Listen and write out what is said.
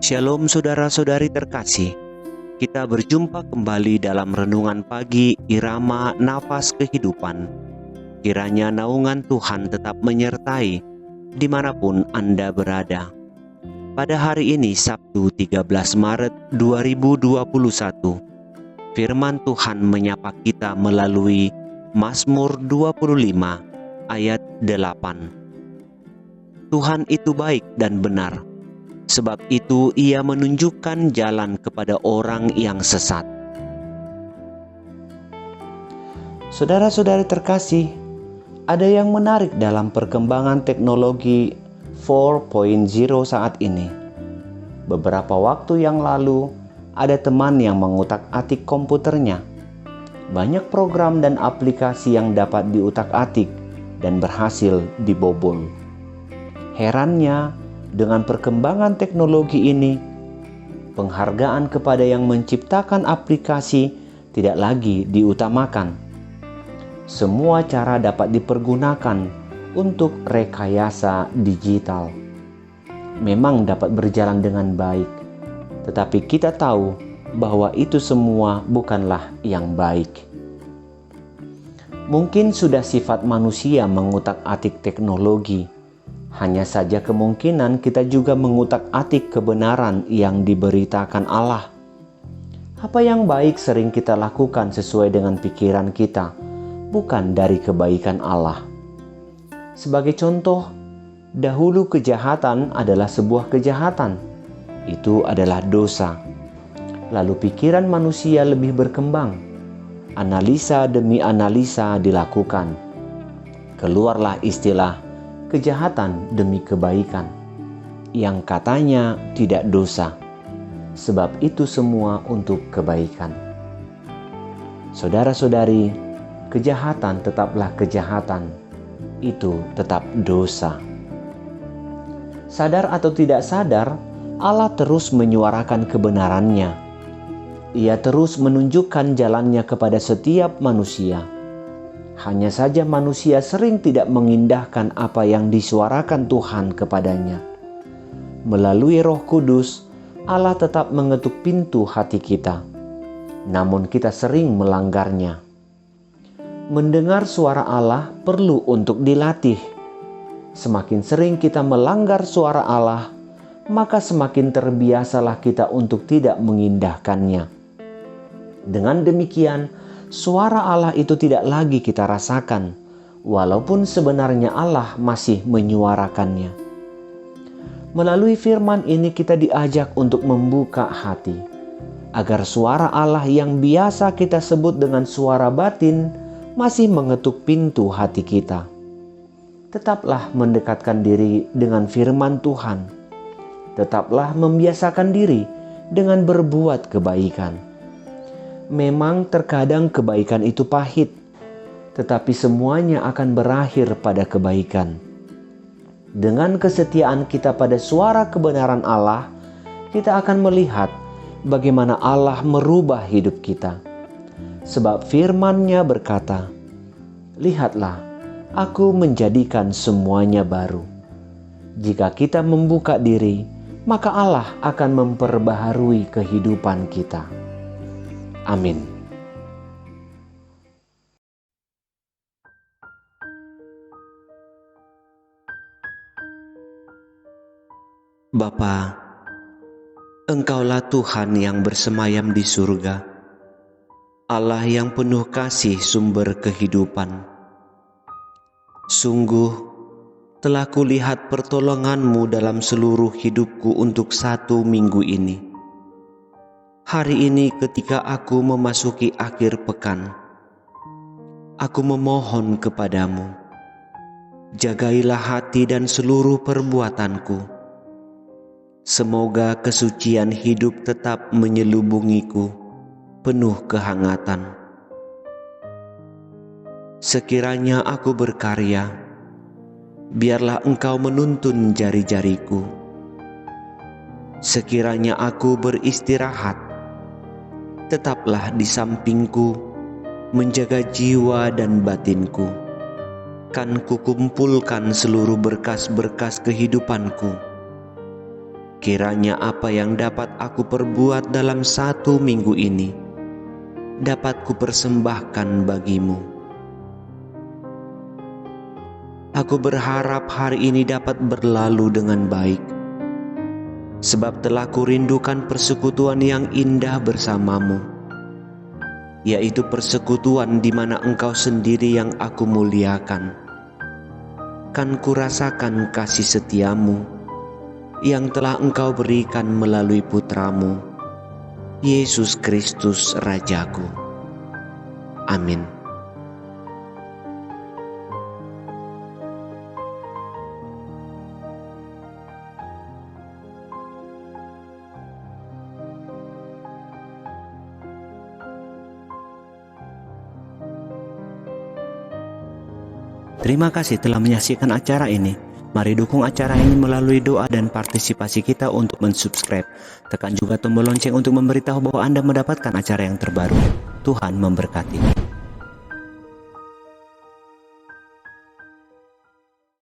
Shalom saudara-saudari terkasih, kita berjumpa kembali dalam renungan pagi Irama Nafas Kehidupan. Kiranya naungan Tuhan tetap menyertai dimanapun Anda berada. Pada hari ini Sabtu 13 Maret 2021, firman Tuhan menyapa kita melalui Mazmur 25 ayat 8. Tuhan itu baik dan benar, sebab itu Ia menunjukkan jalan kepada orang yang sesat. Saudara-saudari terkasih, ada yang menarik dalam perkembangan teknologi 4.0 saat ini. Beberapa waktu yang lalu, ada teman yang mengutak-atik komputernya. Banyak program dan aplikasi yang dapat diutak-atik dan berhasil dibobol. Herannya, dengan perkembangan teknologi ini, penghargaan kepada yang menciptakan aplikasi tidak lagi diutamakan. Semua cara dapat dipergunakan untuk rekayasa digital. Memang dapat berjalan dengan baik, tetapi kita tahu bahwa itu semua bukanlah yang baik. Mungkin sudah sifat manusia mengutak-atik teknologi. Hanya saja kemungkinan kita juga mengutak-atik kebenaran yang diberitakan Allah. Apa yang baik sering kita lakukan sesuai dengan pikiran kita, bukan dari kebaikan Allah. Sebagai contoh, dahulu kejahatan adalah sebuah kejahatan. Itu adalah dosa. Lalu pikiran manusia lebih berkembang. Analisa demi analisa dilakukan. Keluarlah istilah kejahatan demi kebaikan, yang katanya tidak dosa, sebab itu semua untuk kebaikan. Saudara-saudari, kejahatan tetaplah kejahatan, itu tetap dosa. Sadar atau tidak sadar, Allah terus menyuarakan kebenarannya. Ia terus menunjukkan jalannya kepada setiap manusia. Hanya saja manusia sering tidak mengindahkan apa yang disuarakan Tuhan kepadanya. Melalui Roh Kudus, Allah tetap mengetuk pintu hati kita. Namun kita sering melanggarnya. Mendengar suara Allah perlu untuk dilatih. Semakin sering kita melanggar suara Allah, maka semakin terbiasalah kita untuk tidak mengindahkannya. Dengan demikian, suara Allah itu tidak lagi kita rasakan, walaupun sebenarnya Allah masih menyuarakannya. Melalui firman ini kita diajak untuk membuka hati, agar suara Allah yang biasa kita sebut dengan suara batin masih mengetuk pintu hati kita. Tetaplah mendekatkan diri dengan firman Tuhan. Tetaplah membiasakan diri dengan berbuat kebaikan. Memang terkadang kebaikan itu pahit, tetapi semuanya akan berakhir pada kebaikan. Dengan kesetiaan kita pada suara kebenaran Allah, kita akan melihat bagaimana Allah merubah hidup kita. Sebab firman-Nya berkata, "Lihatlah, aku menjadikan semuanya baru." Jika kita membuka diri, maka Allah akan memperbaharui kehidupan kita. Amin. Bapa, Engkaulah Tuhan yang bersemayam di surga, Allah yang penuh kasih sumber kehidupan. Sungguh, telah kulihat pertolongan-Mu dalam seluruh hidupku untuk 1 minggu ini. Hari ini ketika aku memasuki akhir pekan, aku memohon kepadamu, jagailah hati dan seluruh perbuatanku. Semoga kesucian hidup tetap menyelubungiku, penuh kehangatan. Sekiranya aku berkarya, biarlah Engkau menuntun jari-jariku. Sekiranya aku beristirahat, tetaplah di sampingku, menjaga jiwa dan batinku. Kan kukumpulkan seluruh berkas-berkas kehidupanku. Kiranya apa yang dapat aku perbuat dalam 1 minggu ini dapat kupersembahkan bagimu. Aku berharap hari ini dapat berlalu dengan baik, sebab telah kurindukan persekutuan yang indah bersamamu, yaitu persekutuan di mana Engkau sendiri yang aku muliakan. Kan kurasakan kasih setiamu yang telah Engkau berikan melalui putramu, Yesus Kristus Rajaku. Amin. Terima kasih telah menyaksikan acara ini. Mari dukung acara ini melalui doa dan partisipasi kita untuk mensubscribe. Tekan juga tombol lonceng untuk memberitahu bahwa Anda mendapatkan acara yang terbaru. Tuhan memberkati.